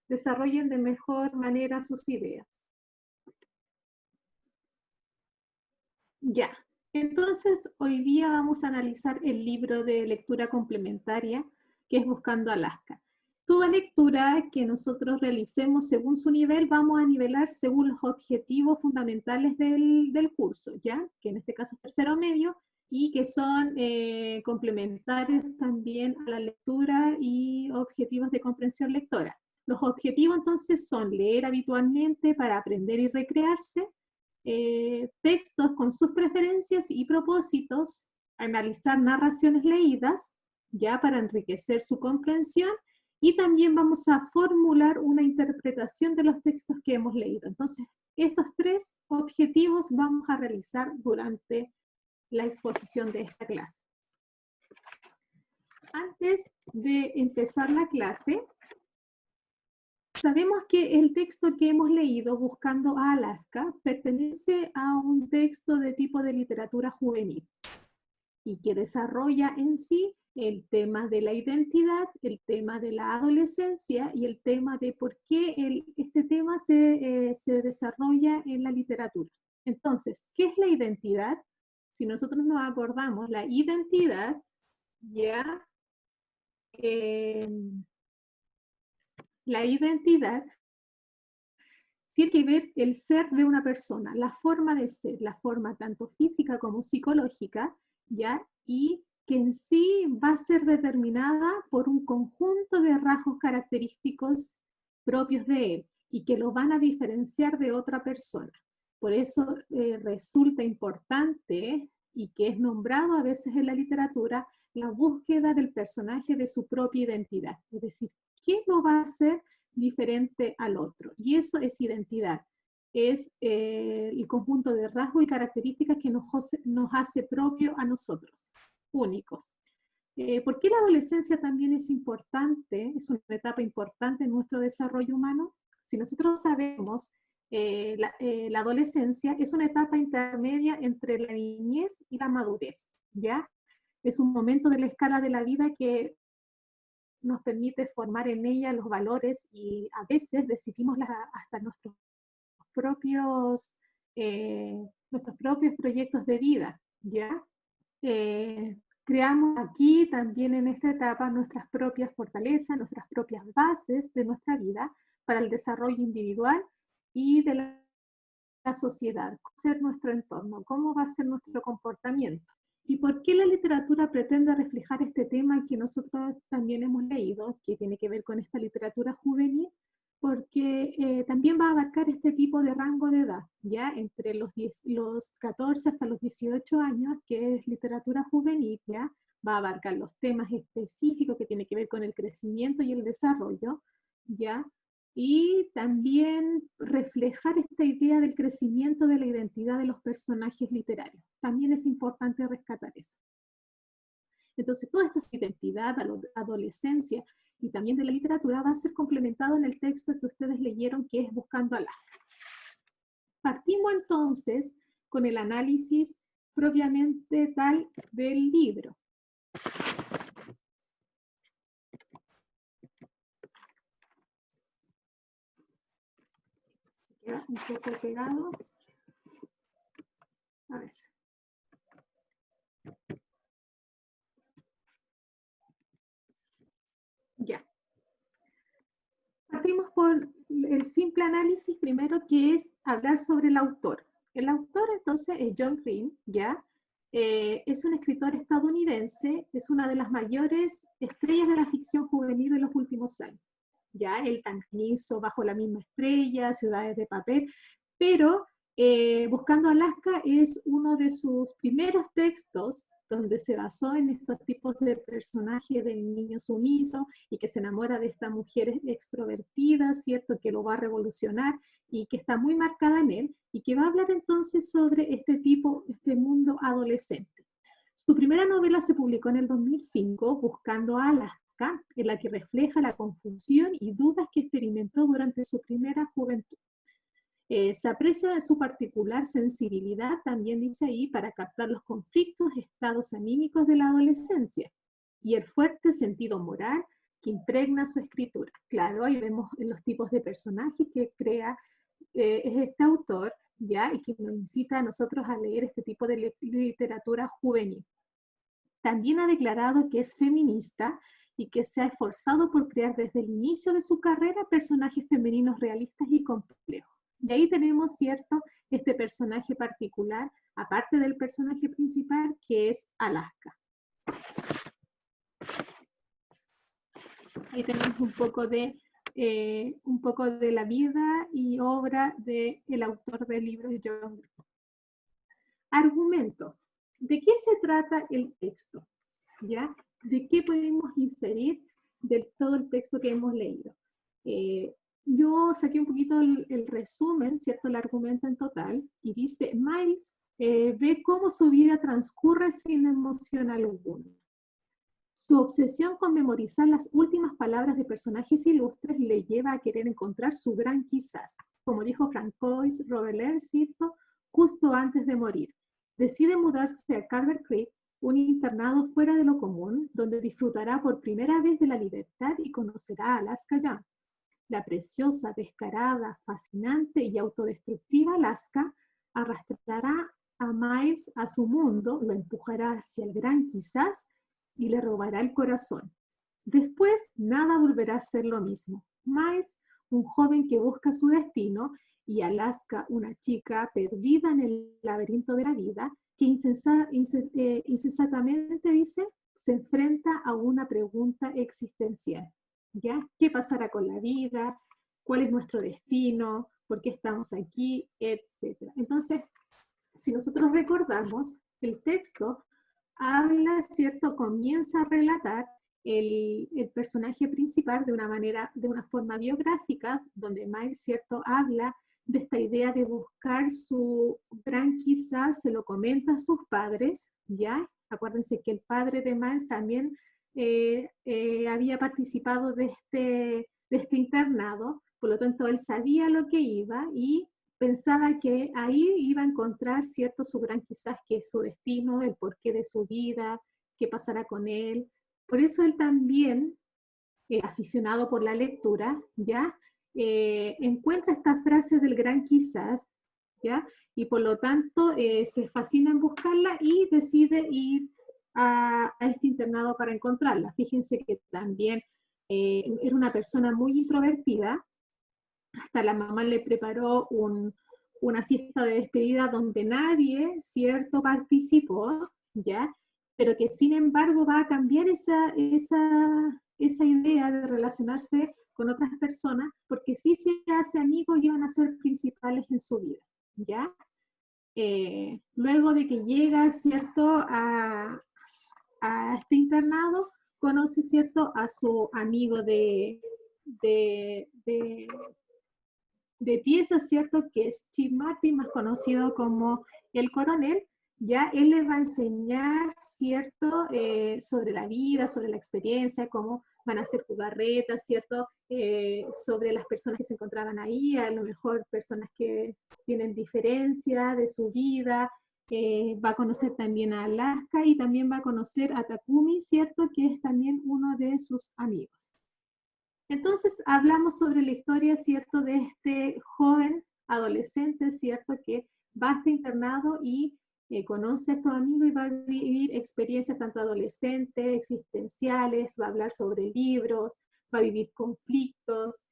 desarrollen de mejor manera sus ideas. Ya, entonces hoy día vamos a analizar el libro de lectura complementaria que es Buscando Alaska. Toda lectura que nosotros realicemos según su nivel, vamos a nivelar según los objetivos fundamentales del curso, ¿ya? Que en este caso es tercero medio, y que son complementarios también a la lectura y objetivos de comprensión lectora. Los objetivos entonces son leer habitualmente para aprender y recrearse, textos con sus preferencias y propósitos, analizar narraciones leídas, ya para enriquecer su comprensión, y también vamos a formular una interpretación de los textos que hemos leído. Entonces, estos tres objetivos vamos a realizar durante la exposición de esta clase. Antes de empezar la clase, sabemos que el texto que hemos leído, Buscando a Alaska, pertenece a un texto de tipo de literatura juvenil y que desarrolla en sí el tema de la identidad, el tema de la adolescencia y el tema de por qué este tema se desarrolla en la literatura. Entonces, ¿qué es la identidad? Si nosotros nos acordamos, la identidad ya... la identidad tiene que ver el ser de una persona, la forma de ser, la forma tanto física como psicológica, ¿ya? Y que en sí va a ser determinada por un conjunto de rasgos característicos propios de él y que lo van a diferenciar de otra persona. Por eso resulta importante y que es nombrado a veces en la literatura la búsqueda del personaje de su propia identidad, es decir, ¿qué lo va a hacer diferente al otro? Y eso es identidad, es el conjunto de rasgos y características que nos hace propio a nosotros, únicos. ¿Por qué la adolescencia también es importante? Es una etapa importante en nuestro desarrollo humano. Si nosotros sabemos, la adolescencia es una etapa intermedia entre la niñez y la madurez, ¿ya? Es un momento de la escala de la vida que nos permite formar en ella los valores y a veces decidimos hasta nuestros propios proyectos de vida, ¿ya? Creamos aquí también en esta etapa nuestras propias fortalezas, nuestras propias bases de nuestra vida para el desarrollo individual y de la sociedad, cómo va a ser nuestro entorno, cómo va a ser nuestro comportamiento. ¿Y por qué la literatura pretende reflejar este tema que nosotros también hemos leído, que tiene que ver con esta literatura juvenil? Porque también va a abarcar este tipo de rango de edad, ya entre los 14 hasta los 18 años, que es literatura juvenil, ya va a abarcar los temas específicos que tienen que ver con el crecimiento y el desarrollo, ya, y también reflejar esta idea del crecimiento de la identidad de los personajes literarios. También es importante rescatar eso. Entonces, toda esta identidad, adolescencia y también de la literatura va a ser complementado en el texto que ustedes leyeron, que es Buscando a Alaska. Partimos entonces con el análisis propiamente tal del libro. Se queda un poco pegado. A ver. Ya. Partimos por el simple análisis primero, que es hablar sobre el autor. El autor entonces es John Green, ¿ya? Es un escritor estadounidense, es una de las mayores estrellas de la ficción juvenil de los últimos años. Ya, él también hizo Bajo la misma estrella, Ciudades de papel, pero Buscando Alaska es uno de sus primeros textos donde se basó en estos tipos de personajes del niño sumiso y que se enamora de esta mujer extrovertida, ¿cierto? Que lo va a revolucionar y que está muy marcada en él y que va a hablar entonces sobre este mundo adolescente. Su primera novela se publicó en el 2005, Buscando a Alaska, en la que refleja la confusión y dudas que experimentó durante su primera juventud. Se aprecia su particular sensibilidad, también dice ahí, para captar los conflictos, estados anímicos de la adolescencia y el fuerte sentido moral que impregna su escritura. Claro, ahí vemos los tipos de personajes que crea es este autor, ¿ya? Y que nos incita a nosotros a leer este tipo de literatura juvenil. También ha declarado que es feminista y que se ha esforzado por crear desde el inicio de su carrera personajes femeninos realistas y complejos. Y ahí tenemos, ¿cierto?, este personaje particular, aparte del personaje principal, que es Alaska. Ahí tenemos un poco de la vida y obra del autor del libro, John Green. Argumento. ¿De qué se trata el texto? ¿Ya? ¿De qué podemos inferir de todo el texto que hemos leído? Yo saqué un poquito el resumen, ¿cierto? El argumento en total, y dice, Miles ve cómo su vida transcurre sin emoción alguna. Su obsesión con memorizar las últimas palabras de personajes ilustres le lleva a querer encontrar su gran quizás. Como dijo Francois Robert, cito, justo antes de morir. Decide mudarse a Carver Creek, un internado fuera de lo común, donde disfrutará por primera vez de la libertad y conocerá a Alaska Young. La preciosa, descarada, fascinante y autodestructiva Alaska arrastrará a Miles a su mundo, lo empujará hacia el gran quizás y le robará el corazón. Después, nada volverá a ser lo mismo. Miles, un joven que busca su destino, y Alaska, una chica perdida en el laberinto de la vida, que insensatamente dice, se enfrenta a una pregunta existencial. ¿Ya? ¿Qué pasará con la vida? ¿Cuál es nuestro destino? ¿Por qué estamos aquí? Etcétera. Entonces, si nosotros recordamos, el texto habla, ¿cierto? Comienza a relatar el personaje principal de una forma biográfica, donde Miles, ¿cierto? Habla de esta idea de buscar su gran quizás, se lo comenta a sus padres, ¿ya? Acuérdense que el padre de Miles también había participado de este internado, por lo tanto él sabía lo que iba y pensaba que ahí iba a encontrar, ¿cierto?, su gran quizás, que es su destino, el porqué de su vida, qué pasará con él. Por eso él también, aficionado por la lectura, ¿ya? Encuentra esta frase del gran quizás, ¿ya? Y por lo tanto se fascina en buscarla y decide ir a este internado para encontrarla. Fíjense que también era una persona muy introvertida. Hasta la mamá le preparó una fiesta de despedida donde nadie, ¿cierto?, participó, ¿ya? Pero que sin embargo va a cambiar esa idea de relacionarse con otras personas, porque sí se hace amigos y van a ser principales en su vida, ¿ya? Luego de que llega, ¿cierto?, a este internado, conoce, ¿cierto?, a su amigo de pieza, ¿cierto?, que es Chip Martin, más conocido como el coronel. Ya él les va a enseñar, ¿cierto?, sobre la vida, sobre la experiencia, cómo van a hacer jugarretas, ¿cierto?, sobre las personas que se encontraban ahí, a lo mejor personas que tienen diferencia de su vida. Va a conocer también a Alaska y también va a conocer a Takumi, ¿cierto?, que es también uno de sus amigos. Entonces hablamos sobre la historia, ¿cierto?, de este joven adolescente, ¿cierto?, que va a este internado y conoce a estos amigos y va a vivir experiencias tanto adolescentes, existenciales, va a hablar sobre libros, va a vivir conflictos,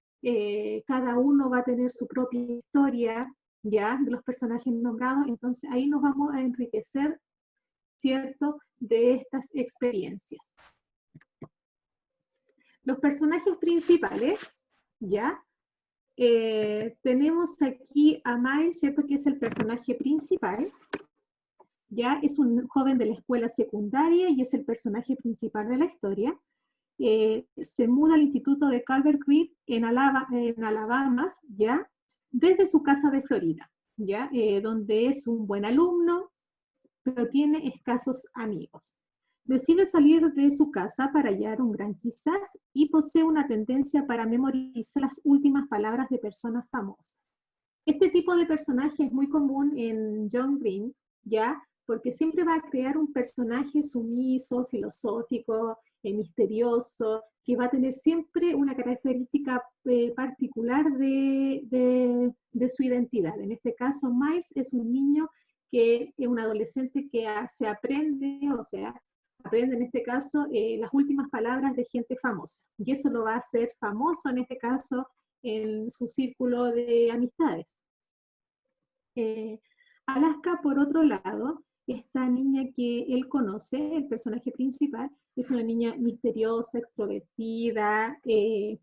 cada uno va a tener su propia historia, ¿ya?, de los personajes nombrados. Entonces ahí nos vamos a enriquecer, ¿cierto?, de estas experiencias. Los personajes principales, ¿ya? Tenemos aquí a Miles, ¿cierto?, que es el personaje principal, ¿ya? Es un joven de la escuela secundaria y es el personaje principal de la historia. Se muda al instituto de Carver Creek en Alabama, ¿ya?, desde su casa de Florida, ¿ya? Donde es un buen alumno, pero tiene escasos amigos. Decide salir de su casa para hallar un gran quizás y posee una tendencia para memorizar las últimas palabras de personas famosas. Este tipo de personaje es muy común en John Green, ¿ya? Porque siempre va a crear un personaje sumiso, filosófico, misterioso, que va a tener siempre una característica particular de su identidad. En este caso, Miles es un niño que es un adolescente que se aprende, o sea, aprende en este caso las últimas palabras de gente famosa. Y eso lo va a hacer famoso en este caso en su círculo de amistades. Alaska, por otro lado, esta niña que él conoce, el personaje principal, es una niña misteriosa, extrovertida,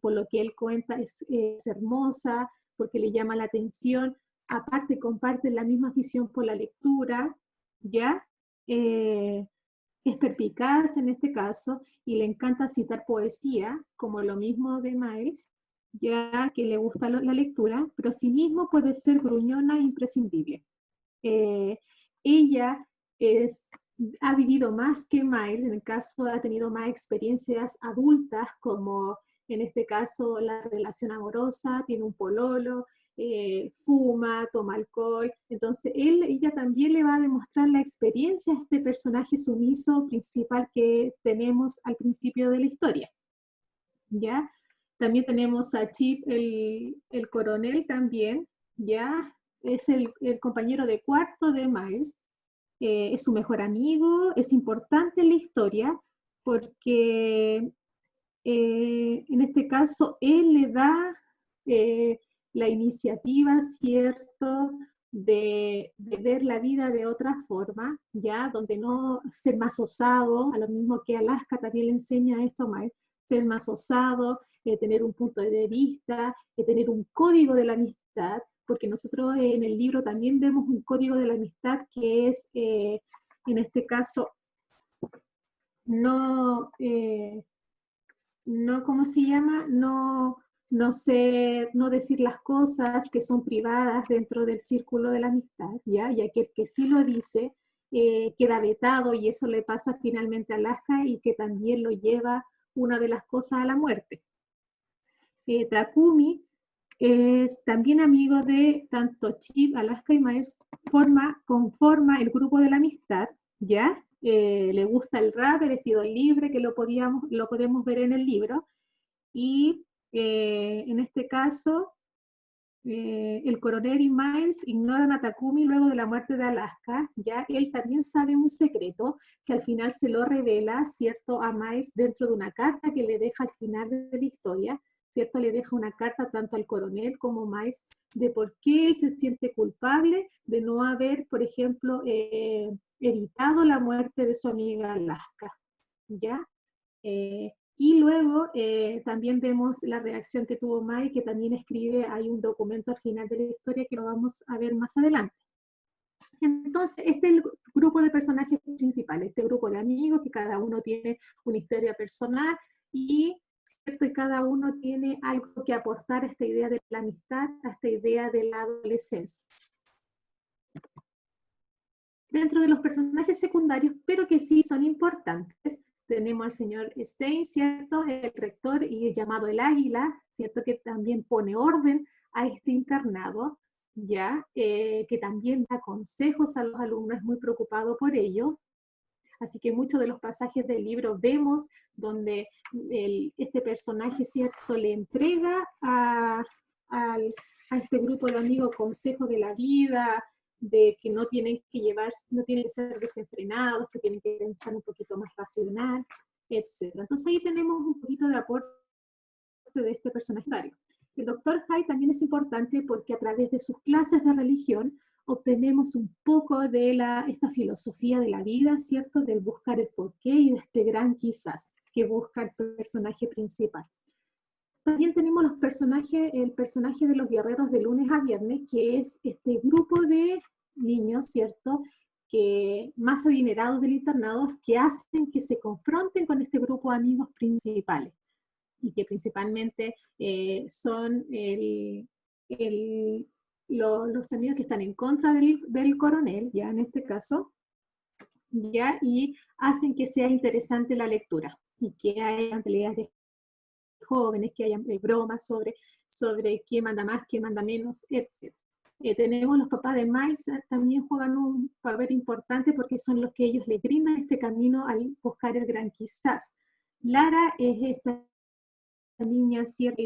por lo que él cuenta es hermosa, porque le llama la atención, aparte comparte la misma afición por la lectura, ¿ya? Es perspicaz en este caso y le encanta citar poesía, como lo mismo de Miles, ya que le gusta la lectura, pero asimismo puede ser gruñona e imprescindible. Ella ha vivido más que Miles, en el caso ha tenido más experiencias adultas, como en este caso la relación amorosa, tiene un pololo, fuma, toma alcohol, entonces ella también le va a demostrar la experiencia a este personaje sumiso principal que tenemos al principio de la historia, ¿ya? También tenemos a Chip, el coronel también, ¿ya? Es el compañero de cuarto de Miles, es su mejor amigo, es importante en la historia porque en este caso él le da la iniciativa, ¿cierto?, de ver la vida de otra forma, ¿ya? Donde no ser más osado, a lo mismo que Alaska también le enseña esto a Miles, ser más osado, tener un punto de vista, tener un código de la amistad, porque nosotros en el libro también vemos un código de la amistad que es, en este caso, no, ¿cómo se llama? No decir las cosas que son privadas dentro del círculo de la amistad, ¿ya? Y aquel que sí lo dice queda vetado y eso le pasa finalmente a Alaska y que también lo lleva una de las cosas a la muerte. Takumi es también amigo de tanto Chip, Alaska y Miles, conforma el grupo de la amistad, ¿ya? Le gusta el rap, el estilo libre, que lo podemos ver en el libro, y en este caso, el coronel y Miles ignoran a Takumi luego de la muerte de Alaska, ya él también sabe un secreto que al final se lo revela, ¿cierto?, a Miles dentro de una carta que le deja al final de la historia, ¿cierto? Le deja una carta tanto al coronel como Miles de por qué se siente culpable de no haber, por ejemplo, evitado la muerte de su amiga Alaska, ¿ya? Y luego también vemos la reacción que tuvo Mai, que también escribe, hay un documento al final de la historia que lo vamos a ver más adelante. Entonces, este es el grupo de personajes principales, este grupo de amigos que cada uno tiene una historia personal y, ¿cierto?, y cada uno tiene algo que aportar a esta idea de la amistad, a esta idea de la adolescencia. Dentro de los personajes secundarios, pero que sí son importantes, tenemos al señor Stein, ¿cierto?, el rector y llamado el Águila, ¿cierto?, que también pone orden a este internado, ya, que también da consejos a los alumnos, muy preocupado por ellos. Así que muchos de los pasajes del libro vemos donde este personaje, ¿cierto?, le entrega a este grupo de amigos consejos de la vida, de que no tienen que ser desenfrenados, que tienen que pensar un poquito más racional, etc. Entonces ahí tenemos un poquito de aporte de este personaje. El doctor Hyde también es importante porque a través de sus clases de religión obtenemos un poco de esta filosofía de la vida, ¿cierto?, del buscar el porqué y de este gran quizás que busca el personaje principal. También tenemos el personaje de los guerreros de lunes a viernes, que es este grupo de niños, ¿cierto?, que más adinerados del internado, que hacen que se confronten con este grupo de amigos principales, y que principalmente son los amigos que están en contra del coronel, ya en este caso, ya, y hacen que sea interesante la lectura, y que haya peleas de jóvenes, que hayan bromas sobre quién manda más, quién manda menos, etc. Tenemos los papás de Miles, también juegan un papel importante porque son los que ellos le brindan este camino al buscar el gran quizás. Lara es esta niña, ¿cierto?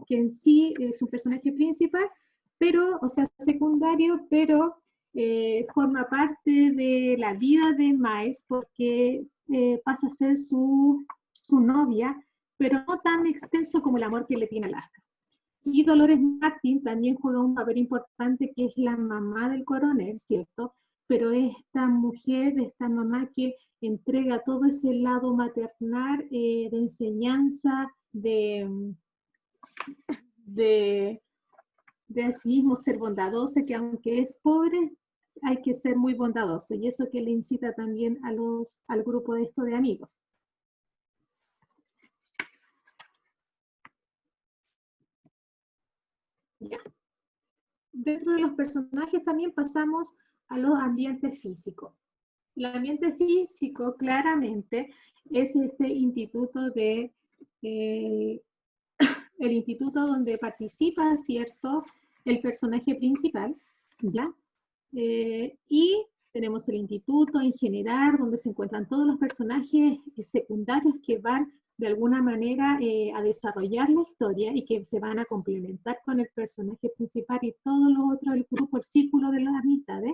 Que en sí es un personaje principal, pero, o sea, secundario, pero forma parte de la vida de Miles porque pasa a ser su novia, pero no tan extenso como el amor que le tiene a Alaska. Y Dolores Martin también juega un papel importante, que es la mamá del coronel, ¿cierto? Pero esta mujer, esta mamá que entrega todo ese lado maternal de enseñanza, de, de sí mismo ser bondadosa, que aunque es pobre, hay que ser muy bondadoso. Y eso que le incita también al grupo de estos de amigos. Ya. Dentro de los personajes también pasamos a los ambientes físicos. El ambiente físico claramente es este instituto eh, el instituto donde participa, ¿cierto?, el personaje principal, ¿ya? Y tenemos el instituto en general, donde se encuentran todos los personajes secundarios que van de alguna manera a desarrollar la historia y que se van a complementar con el personaje principal y todo lo otro, el grupo, el círculo de las amistades.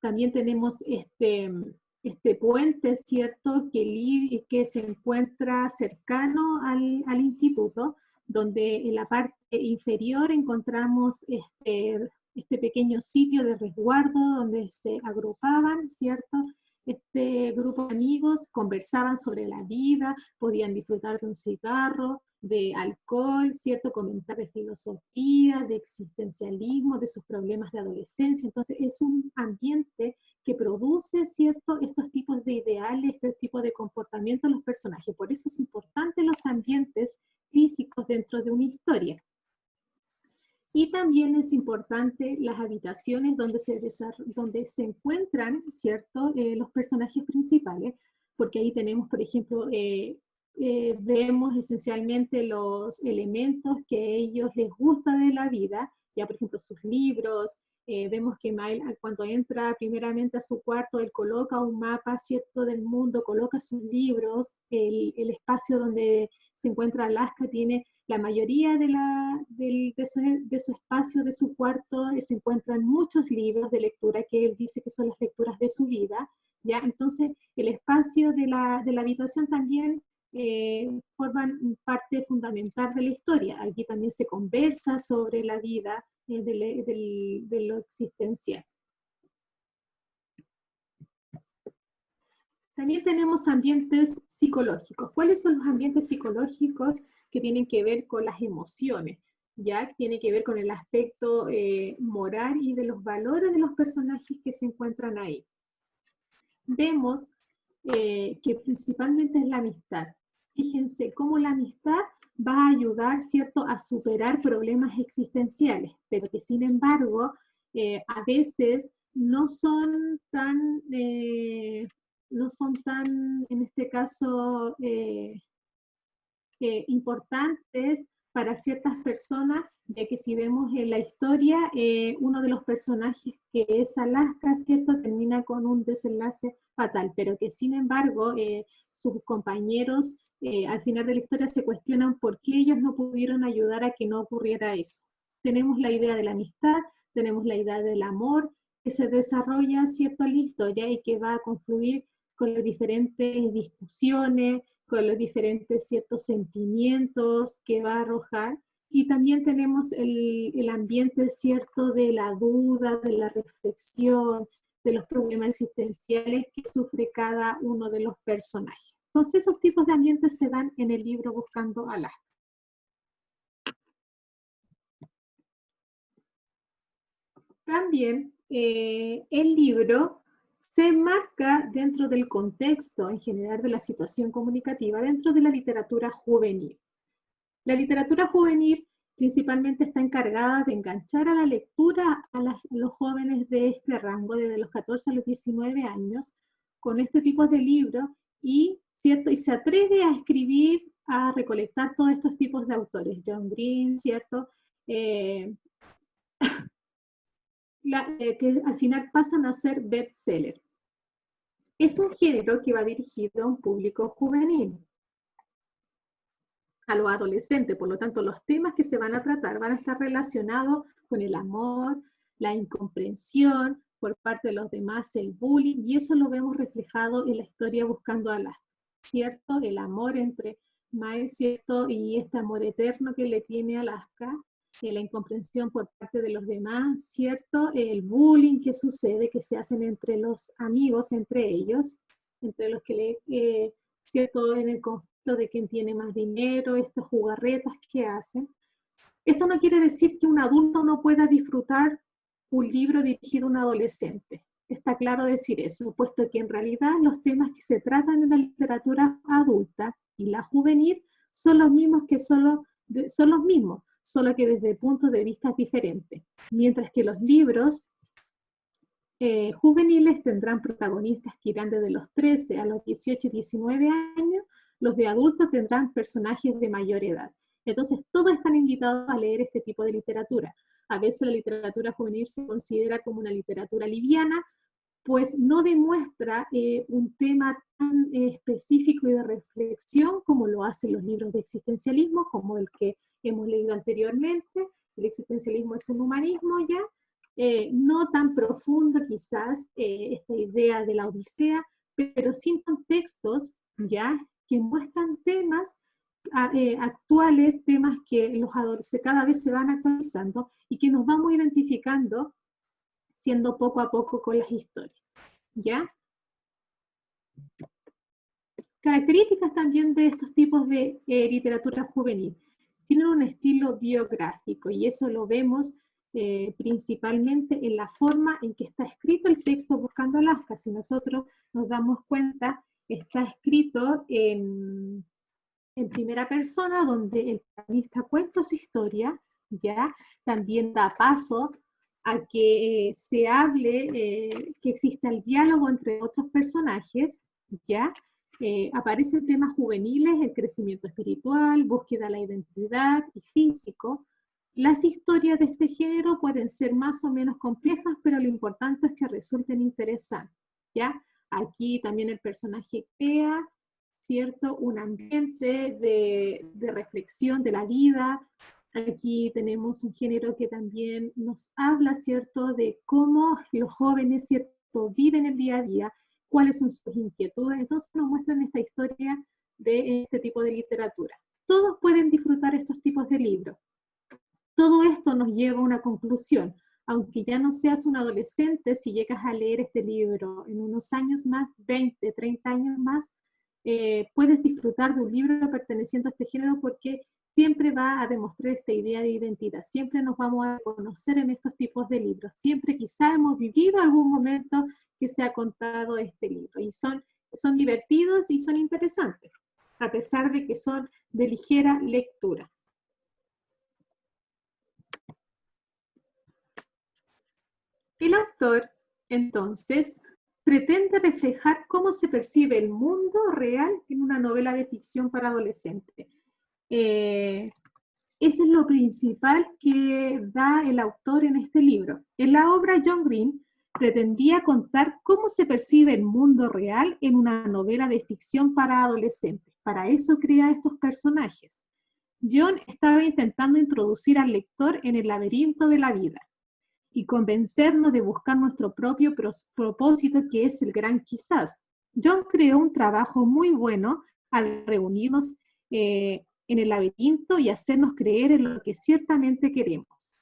También tenemos este puente, ¿cierto?, que se encuentra cercano al instituto, donde en la parte inferior encontramos este pequeño sitio de resguardo donde se agrupaban, ¿cierto? Este grupo de amigos conversaban sobre la vida, podían disfrutar de un cigarro, de alcohol, ¿cierto? Comentar de filosofía, de existencialismo, de sus problemas de adolescencia. Entonces es un ambiente que produce, ¿cierto?, estos tipos de ideales, este tipo de comportamiento en los personajes. Por eso es importante los ambientes físicos dentro de una historia. Y también es importante las habitaciones donde se encuentran, ¿cierto?, los personajes principales, porque ahí tenemos, por ejemplo, vemos esencialmente los elementos que a ellos les gusta de la vida, ya por ejemplo sus libros, vemos que Miles cuando entra primeramente a su cuarto, él coloca un mapa, ¿cierto?, del mundo, coloca sus libros, el espacio donde se encuentra Alaska tiene la mayoría de su espacio, de su cuarto, se encuentran muchos libros de lectura que él dice que son las lecturas de su vida, ¿ya? Entonces, el espacio de la habitación también forman parte fundamental de la historia. Aquí también se conversa sobre la vida de lo existencial. También tenemos ambientes psicológicos. ¿Cuáles son los ambientes psicológicos que tienen que ver con las emociones? Ya que tiene que ver con el aspecto moral y de los valores de los personajes que se encuentran ahí. Vemos que principalmente es la amistad. Fíjense cómo la amistad va a ayudar, ¿cierto?, a superar problemas existenciales, pero que sin embargo a veces no son tan, en este caso, importantes para ciertas personas, ya que si vemos en la historia, uno de los personajes que es Alaska, ¿cierto?, termina con un desenlace fatal, pero que sin embargo sus compañeros al final de la historia se cuestionan por qué ellos no pudieron ayudar a que no ocurriera eso. Tenemos la idea de la amistad, tenemos la idea del amor, que se desarrolla, ¿cierto?, en la historia y que va a confluir con las diferentes discusiones, con los diferentes ciertos sentimientos que va a arrojar. Y también tenemos el ambiente cierto de la duda, de la reflexión, de los problemas existenciales que sufre cada uno de los personajes. Entonces esos tipos de ambientes se dan en el libro Buscando a Alaska. También el libro se enmarca dentro del contexto en general de la situación comunicativa dentro de la literatura juvenil. La literatura juvenil principalmente está encargada de enganchar a la lectura a los jóvenes de este rango, desde los 14 a los 19 años, con este tipo de libros y, ¿cierto? Y se atreve a escribir, a recolectar todos estos tipos de autores. John Green, ¿cierto? Que al final pasan a ser bestseller. Es un género que va dirigido a un público juvenil, a los adolescentes, por lo tanto los temas que se van a tratar van a estar relacionados con el amor, la incomprensión por parte de los demás, el bullying, y eso lo vemos reflejado en la historia Buscando a Alaska, ¿cierto? El amor entre Miles, ¿cierto? Y este amor eterno que le tiene a Alaska, la incomprensión por parte de los demás, ¿cierto? El bullying que sucede, que se hacen entre los amigos, entre ellos, entre los que le... ¿cierto? En el conflicto de quién tiene más dinero, estas jugarretas que hacen. Esto no quiere decir que un adulto no pueda disfrutar un libro dirigido a un adolescente. Está claro decir eso, puesto que en realidad los temas que se tratan en la literatura adulta y la juvenil son los mismos solo que desde puntos de vista diferentes. Mientras que los libros juveniles tendrán protagonistas que irán desde los 13 a los 18 y 19 años, los de adultos tendrán personajes de mayor edad. Entonces, todos están invitados a leer este tipo de literatura. A veces la literatura juvenil se considera como una literatura liviana, pues no demuestra un tema tan específico y de reflexión como lo hacen los libros de existencialismo, como el que hemos leído anteriormente. El existencialismo es un humanismo ya, no tan profundo quizás esta idea de la Odisea, pero sin contextos ya que muestran temas actuales, temas que los adolescentes cada vez se van actualizando y que nos vamos identificando siendo poco a poco con las historias, ¿ya? Características también de estos tipos de literatura juvenil. Tienen un estilo biográfico y eso lo vemos principalmente en la forma en que está escrito el texto Buscando Alaska. Si nosotros nos damos cuenta, está escrito en primera persona, donde el protagonista cuenta su historia, ¿ya? También da paso a que se hable, que exista el diálogo entre otros personajes, ¿ya? Aparecen temas juveniles, el crecimiento espiritual, búsqueda de la identidad y físico. Las historias de este género pueden ser más o menos complejas, pero lo importante es que resulten interesantes, ¿ya? Aquí también el personaje crea, ¿cierto? Un ambiente de reflexión de la vida. Aquí tenemos un género que también nos habla, ¿cierto? De cómo los jóvenes, ¿cierto? Viven el día a día, cuáles son sus inquietudes. Entonces nos muestran esta historia de este tipo de literatura. Todos pueden disfrutar estos tipos de libros. Todo esto nos lleva a una conclusión. Aunque ya no seas un adolescente, si llegas a leer este libro en unos años más, 20, 30 años más, puedes disfrutar de un libro perteneciendo a este género porque siempre va a demostrar esta idea de identidad. Siempre nos vamos a conocer en estos tipos de libros. Siempre quizá hemos vivido algún momento que se ha contado este libro. Y son divertidos y son interesantes, a pesar de que son de ligera lectura. El autor, entonces, pretende reflejar cómo se percibe el mundo real en una novela de ficción para adolescentes. Eso es lo principal que da el autor en este libro. En la obra, John Green pretendía contar cómo se percibe el mundo real en una novela de ficción para adolescentes. Para eso crea estos personajes. John estaba intentando introducir al lector en el laberinto de la vida y convencernos de buscar nuestro propio propósito, que es el gran quizás. John creó un trabajo muy bueno al reunirnos en el laberinto y hacernos creer en lo que ciertamente queremos.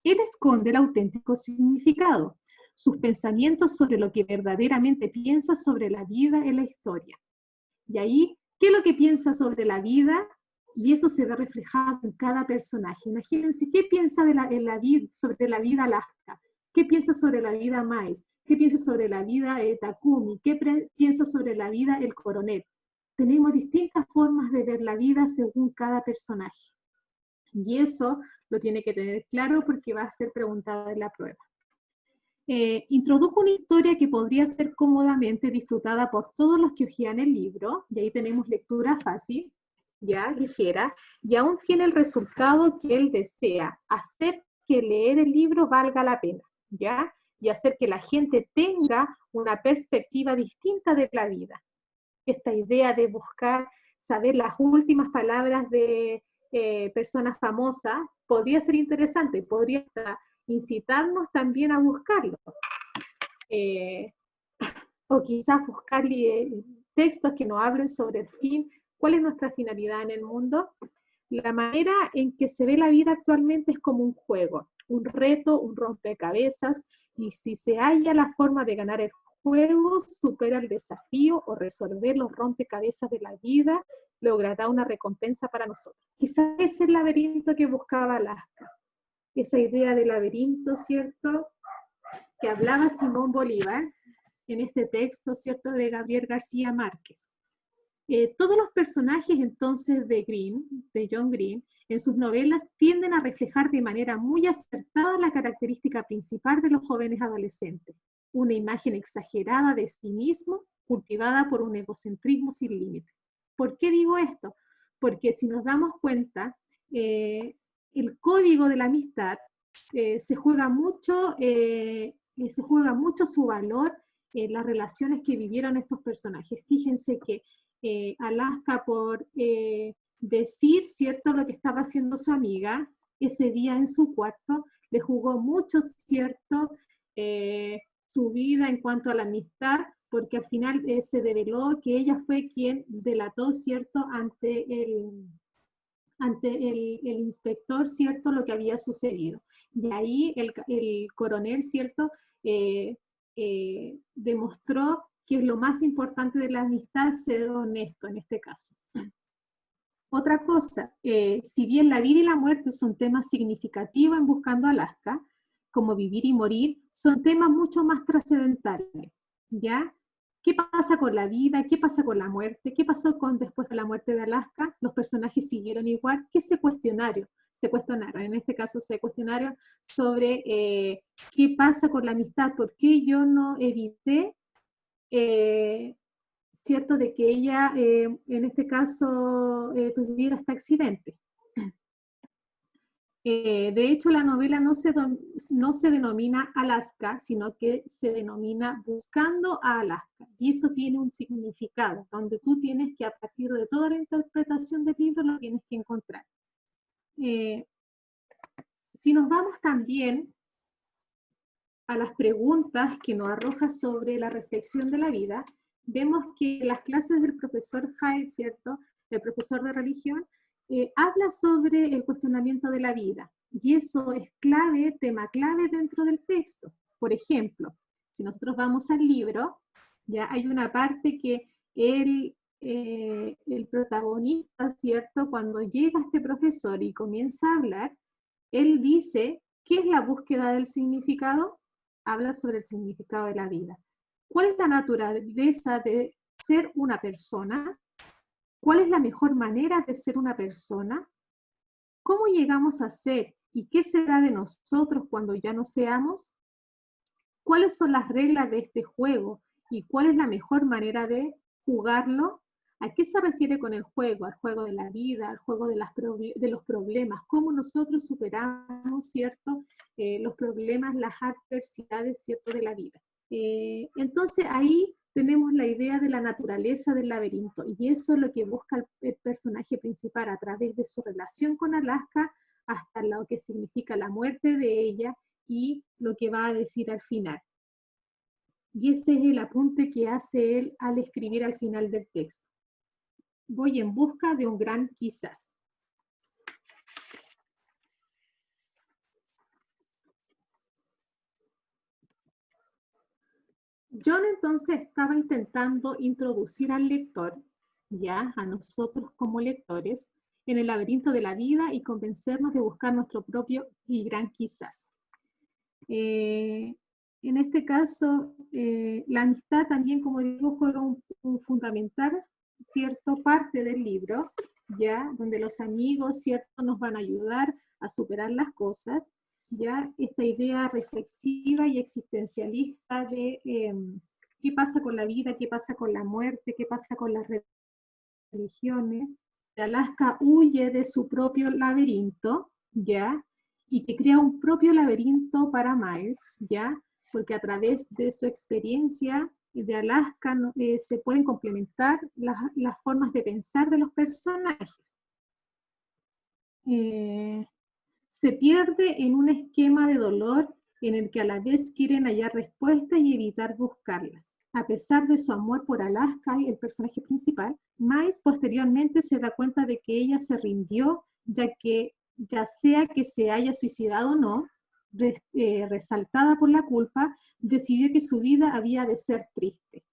Él esconde el auténtico significado, sus pensamientos sobre lo que verdaderamente piensa sobre la vida en la historia. Y ahí, ¿qué es lo que piensa sobre la vida? Y eso se ve reflejado en cada personaje. Imagínense, ¿qué piensa sobre la vida Alaska? ¿Qué piensa sobre la vida Miles? ¿Qué piensa sobre la vida Takumi? ¿Qué piensa sobre la vida el coronel? Tenemos distintas formas de ver la vida según cada personaje. Y eso lo tiene que tener claro porque va a ser preguntado en la prueba. Introdujo una historia que podría ser cómodamente disfrutada por todos los que hojean el libro, y ahí tenemos lectura fácil, ya ligera, y aún tiene el resultado que él desea, hacer que leer el libro valga la pena, ¿ya? y hacer que la gente tenga una perspectiva distinta de la vida. Esta idea de buscar saber las últimas palabras de personas famosas podría ser interesante, podría incitarnos también a buscarlo. O quizás buscar textos que nos hablen sobre el fin, cuál es nuestra finalidad en el mundo. La manera en que se ve la vida actualmente es como un juego, un reto, un rompecabezas, y si se halla la forma de ganar el juego, supera el desafío o resolver los rompecabezas de la vida, logrará una recompensa para nosotros. Quizás ese es el laberinto que buscaba Alaska, esa idea de laberinto, ¿cierto?, que hablaba Simón Bolívar en este texto, ¿cierto?, de Gabriel García Márquez. Todos los personajes entonces de John Green, en sus novelas tienden a reflejar de manera muy acertada la característica principal de los jóvenes adolescentes, una imagen exagerada de sí mismo, cultivada por un egocentrismo sin límite. ¿Por qué digo esto? Porque si nos damos cuenta, el código de la amistad se juega mucho su valor en las relaciones que vivieron estos personajes. Fíjense que Alaska, por decir, ¿cierto?, lo que estaba haciendo su amiga, ese día en su cuarto, le jugó mucho, ¿cierto?, su vida en cuanto a la amistad, porque al final se develó que ella fue quien delató, ¿cierto?, ante el inspector, ¿cierto?, lo que había sucedido. Y ahí el coronel, ¿cierto?, demostró que lo más importante de la amistad es ser honesto en este caso. Otra cosa, si bien la vida y la muerte son temas significativos en Buscando Alaska, como vivir y morir, son temas mucho más trascendentales, ¿ya? ¿Qué pasa con la vida? ¿Qué pasa con la muerte? ¿Qué pasó después de la muerte de Alaska? ¿Los personajes siguieron igual? ¿Qué se cuestionaron? En este caso se cuestionaron sobre qué pasa con la amistad, por qué yo no evité, cierto, de que ella, en este caso, tuviera este accidente. De hecho, la novela no se denomina Alaska, sino que se denomina Buscando a Alaska. Y eso tiene un significado, donde tú tienes que, a partir de toda la interpretación del libro, lo tienes que encontrar. Si nos vamos también a las preguntas que nos arroja sobre la reflexión de la vida, vemos que las clases del profesor Hyde, ¿cierto?, el profesor de religión, habla sobre el cuestionamiento de la vida, y eso es clave, tema clave dentro del texto. Por ejemplo, si nosotros vamos al libro, ya hay una parte que el protagonista, ¿cierto?, cuando llega este profesor y comienza a hablar, él dice, ¿qué es la búsqueda del significado? Habla sobre el significado de la vida. ¿Cuál es la naturaleza de ser una persona? ¿Cuál es la mejor manera de ser una persona? ¿Cómo llegamos a ser y qué será de nosotros cuando ya no seamos? ¿Cuáles son las reglas de este juego y cuál es la mejor manera de jugarlo? ¿A qué se refiere con el juego? Al juego de la vida, al juego de los problemas, cómo nosotros superamos, ¿cierto?, los problemas, las adversidades, ¿cierto?, de la vida. Entonces ahí tenemos la idea de la naturaleza del laberinto, y eso es lo que busca el personaje principal a través de su relación con Alaska, hasta lo que significa la muerte de ella y lo que va a decir al final. Y ese es el apunte que hace él al escribir al final del texto. Voy en busca de un gran quizás. John entonces estaba intentando introducir al lector, ya a nosotros como lectores, en el laberinto de la vida y convencernos de buscar nuestro propio y gran quizás. En este caso, la amistad también, como digo, juega un fundamental, cierto, parte del libro, ya, donde los amigos, cierto, nos van a ayudar a superar las cosas, ya, esta idea reflexiva y existencialista de qué pasa con la vida, qué pasa con la muerte, qué pasa con las religiones. Alaska huye de su propio laberinto, ya, y que crea un propio laberinto para Miles, ya, porque a través de su experiencia de Alaska se pueden complementar las formas de pensar de los personajes. Se pierde en un esquema de dolor en el que a la vez quieren hallar respuestas y evitar buscarlas. A pesar de su amor por Alaska, el personaje principal, Miles posteriormente se da cuenta de que ella se rindió, ya sea que se haya suicidado o no, resaltada por la culpa, decidió que su vida había de ser triste.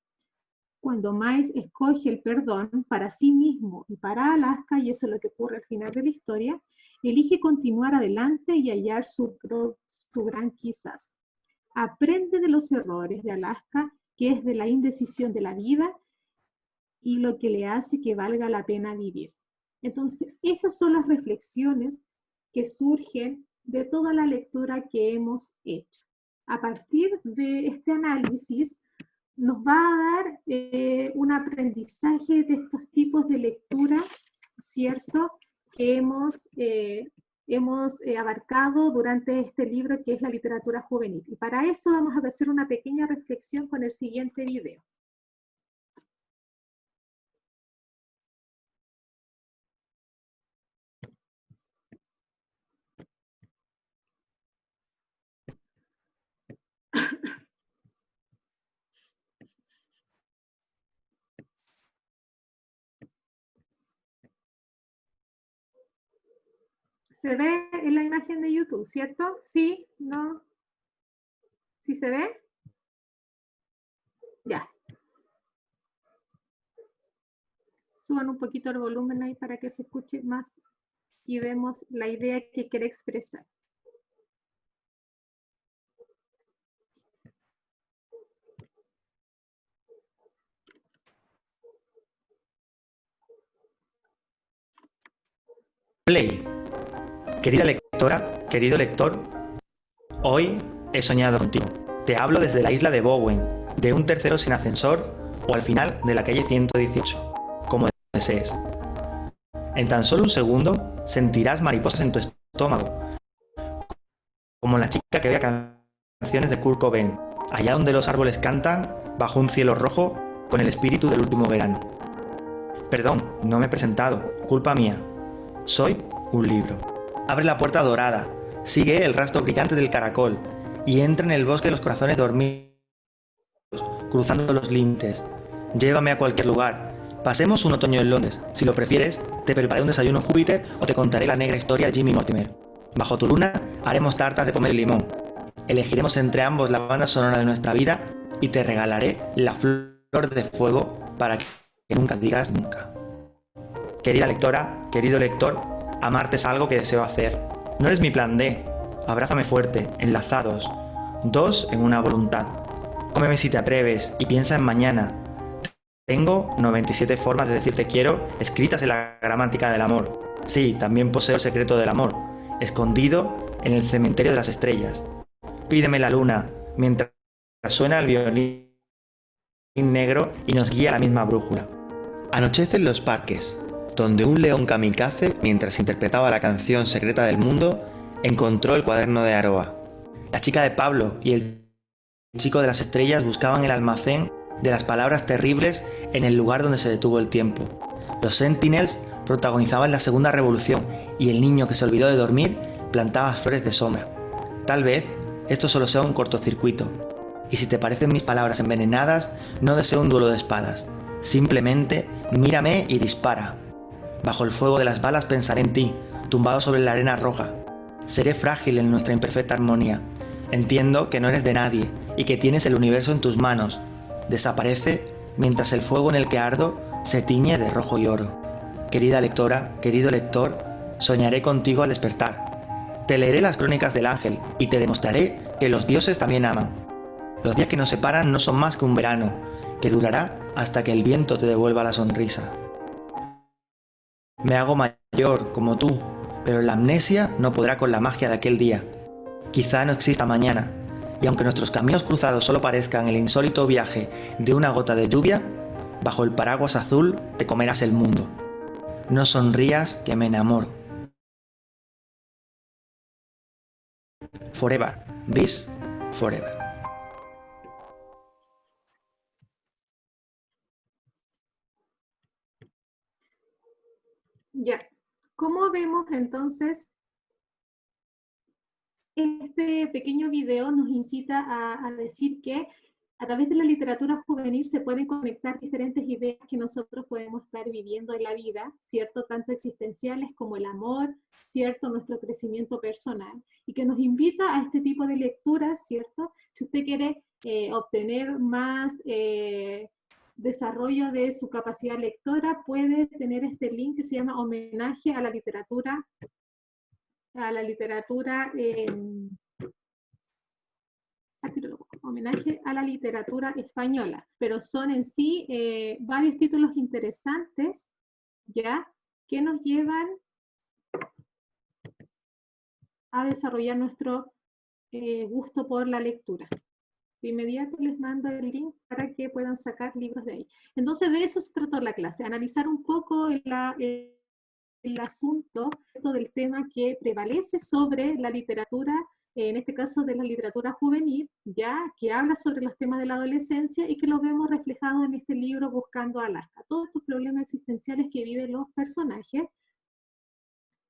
Cuando Miles escoge el perdón para sí mismo y para Alaska, y eso es lo que ocurre al final de la historia, elige continuar adelante y hallar su gran quizás. Aprende de los errores de Alaska, que es de la indecisión de la vida y lo que le hace que valga la pena vivir. Entonces, esas son las reflexiones que surgen de toda la lectura que hemos hecho. A partir de este análisis, nos va a dar un aprendizaje de estos tipos de lectura, ¿cierto?, que hemos abarcado durante este libro que es la literatura juvenil. Y para eso vamos a hacer una pequeña reflexión con el siguiente video. ¿Se ve en la imagen de YouTube, cierto? ¿Sí? ¿No? ¿Sí se ve? Ya. Suban un poquito el volumen ahí para que se escuche más y vemos la idea que quiere expresar. Play. Querida lectora, querido lector, hoy he soñado contigo. Te hablo desde la isla de Bowen, de un tercero sin ascensor o al final de la calle 118, como desees. En tan solo un segundo sentirás mariposas en tu estómago, como la chica que oía canciones de Kurt Cobain, allá donde los árboles cantan bajo un cielo rojo con el espíritu del último verano. Perdón, no me he presentado, culpa mía. Soy un libro. Abre la puerta dorada, sigue el rastro brillante del caracol y entra en el bosque de los corazones dormidos, cruzando los límites. Llévame a cualquier lugar. Pasemos un otoño en Londres. Si lo prefieres, te prepararé un desayuno en Júpiter o te contaré la negra historia de Jimmy Mortimer. Bajo tu luna haremos tartas de pomelo y limón. Elegiremos entre ambos la banda sonora de nuestra vida y te regalaré la flor de fuego para que nunca digas nunca. Querida lectora, querido lector, amarte es algo que deseo hacer. No eres mi plan D. Abrázame fuerte, enlazados. Dos en una voluntad. Cómeme si te atreves y piensa en mañana. Tengo 97 formas de decir te quiero escritas en la gramática del amor. Sí, también poseo el secreto del amor, escondido en el cementerio de las estrellas. Pídeme la luna, mientras suena el violín negro y nos guía la misma brújula. Anochece en los parques, donde un león kamikaze, mientras interpretaba la canción secreta del mundo, encontró el cuaderno de Aroa. La chica de Pablo y el chico de las estrellas buscaban el almacén de las palabras terribles en el lugar donde se detuvo el tiempo. Los Sentinels protagonizaban la segunda revolución y el niño que se olvidó de dormir plantaba flores de sombra. Tal vez esto solo sea un cortocircuito. Y si te parecen mis palabras envenenadas, no deseo un duelo de espadas. Simplemente mírame y dispara. Bajo el fuego de las balas pensaré en ti, tumbado sobre la arena roja. Seré frágil en nuestra imperfecta armonía. Entiendo que no eres de nadie y que tienes el universo en tus manos. Desaparece mientras el fuego en el que ardo se tiñe de rojo y oro. Querida lectora, querido lector, soñaré contigo al despertar. Te leeré las crónicas del ángel y te demostraré que los dioses también aman. Los días que nos separan no son más que un verano, que durará hasta que el viento te devuelva la sonrisa. Me hago mayor, como tú, pero la amnesia no podrá con la magia de aquel día. Quizá no exista mañana, y aunque nuestros caminos cruzados solo parezcan el insólito viaje de una gota de lluvia, bajo el paraguas azul te comerás el mundo. No sonrías, que me enamoro. Forever, this forever. Ya. ¿Cómo vemos entonces? Este pequeño video nos incita a decir que a través de la literatura juvenil se pueden conectar diferentes ideas que nosotros podemos estar viviendo en la vida, ¿cierto? Tanto existenciales como el amor, ¿cierto? Nuestro crecimiento personal, y que nos invita a este tipo de lecturas, ¿cierto? Si usted quiere obtener más desarrollo de su capacidad lectora, puede tener este link que se llama Homenaje a la literatura homenaje a la literatura española, pero son en sí varios títulos interesantes, ¿ya? Que nos llevan a desarrollar nuestro gusto por la lectura. De inmediato les mando el link para que puedan sacar libros de ahí. Entonces de eso se trató la clase, analizar un poco el asunto del tema que prevalece sobre la literatura, en este caso de la literatura juvenil, ya que habla sobre los temas de la adolescencia y que lo vemos reflejado en este libro Buscando a Alaska. Todos estos problemas existenciales que viven los personajes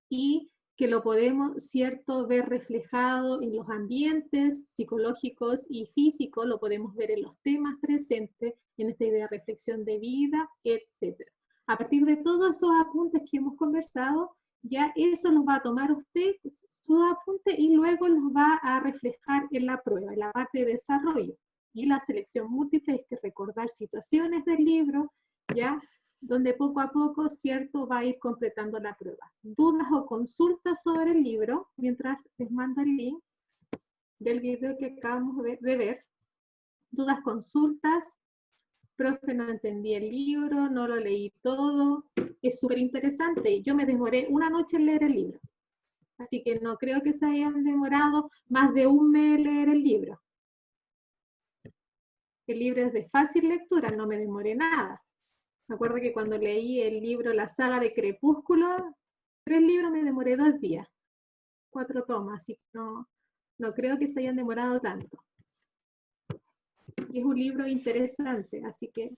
y que lo podemos, cierto, ver reflejado en los ambientes psicológicos y físicos, lo podemos ver en los temas presentes, en esta idea de reflexión de vida, etc. A partir de todos esos apuntes que hemos conversado, ya eso nos va a tomar usted su apunte y luego los va a reflejar en la prueba, en la parte de desarrollo. Y la selección múltiple es que recordar situaciones del libro, ya, donde poco a poco, cierto, va a ir completando la prueba. Dudas o consultas sobre el libro, mientras les mando el link del video que acabamos de ver. Dudas, consultas. Profe, no entendí el libro, no lo leí todo. Es súper interesante. Yo me demoré una noche en leer el libro. Así que no creo que se hayan demorado más de un mes en leer el libro. El libro es de fácil lectura, no me demoré nada. Me acuerdo que cuando leí el libro La saga de Crepúsculo, 3 libros me demoré 2 días, 4 tomas, así que no creo que se hayan demorado tanto. Y es un libro interesante, así que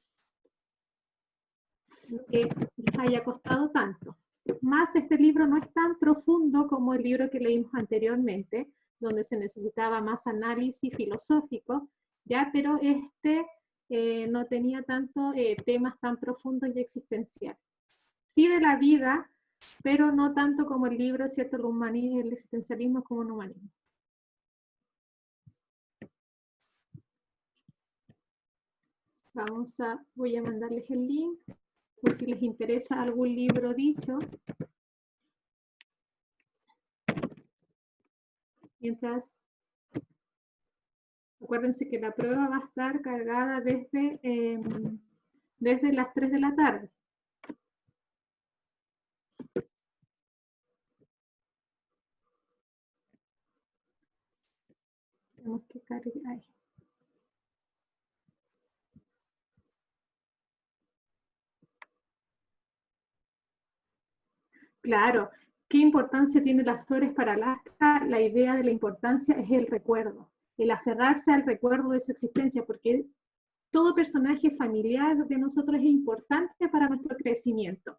no que les haya costado tanto. Más este libro no es tan profundo como el libro que leímos anteriormente, donde se necesitaba más análisis filosófico, ya, pero este no tenía tanto temas tan profundos y existenciales. Sí de la vida, pero no tanto como el libro, ¿cierto? El existencialismo como el humanismo. Voy a mandarles el link, por si les interesa algún libro dicho. Mientras, acuérdense que la prueba va a estar cargada desde las 3 de la tarde. Tenemos que cargar ahí. Claro, ¿qué importancia tienen las flores para Alaska? La idea de la importancia es el recuerdo, el aferrarse al recuerdo de su existencia, porque todo personaje familiar de nosotros es importante para nuestro crecimiento.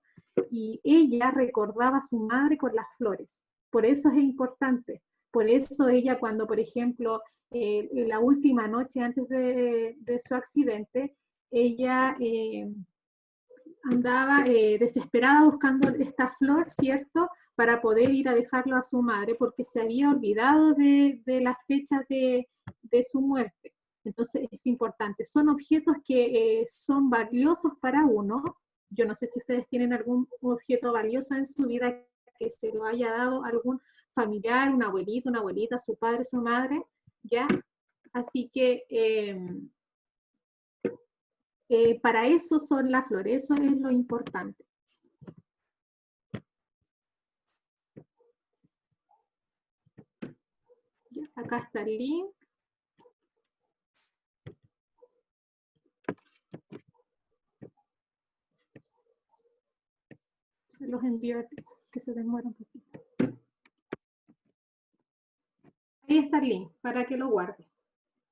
Y ella recordaba a su madre con las flores, por eso es importante. Por eso ella cuando, por ejemplo, en la última noche antes de su accidente, ella andaba desesperada buscando esta flor, ¿cierto?, para poder ir a dejarlo a su madre, porque se había olvidado de la fecha de su muerte. Entonces es importante. Son objetos que son valiosos para uno. Yo no sé si ustedes tienen algún objeto valioso en su vida que se lo haya dado algún familiar, un abuelito, una abuelita, su padre, su madre, ¿ya? Así que para eso son las flores, eso es lo importante. Ya, acá está el link. Se los envío a que se demora un poquito. Ahí está el link para que lo guarde.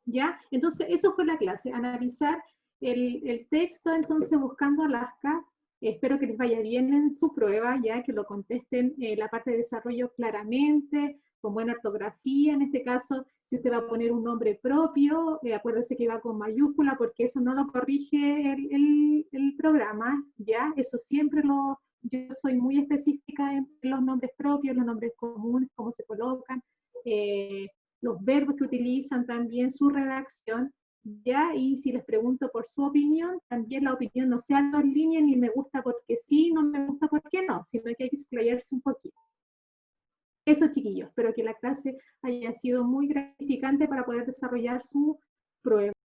¿Ya? Entonces, eso fue la clase, analizar el texto, entonces, Buscando Alaska, Espero que les vaya bien en su prueba, ya que lo contesten la parte de desarrollo claramente, con buena ortografía. En este caso, si usted va a poner un nombre propio, acuérdese que va con mayúscula, porque eso no lo corrige el programa, ¿ya? Eso siempre yo soy muy específica en los nombres propios, los nombres comunes, cómo se colocan, los verbos que utilizan también, su redacción, ¿ya? Y si les pregunto por su opinión, también la opinión no sea dos líneas, ni me gusta porque sí, no me gusta porque no, sino que hay que explayarse un poquito. Eso, chiquillos, espero que la clase haya sido muy gratificante para poder desarrollar su prueba.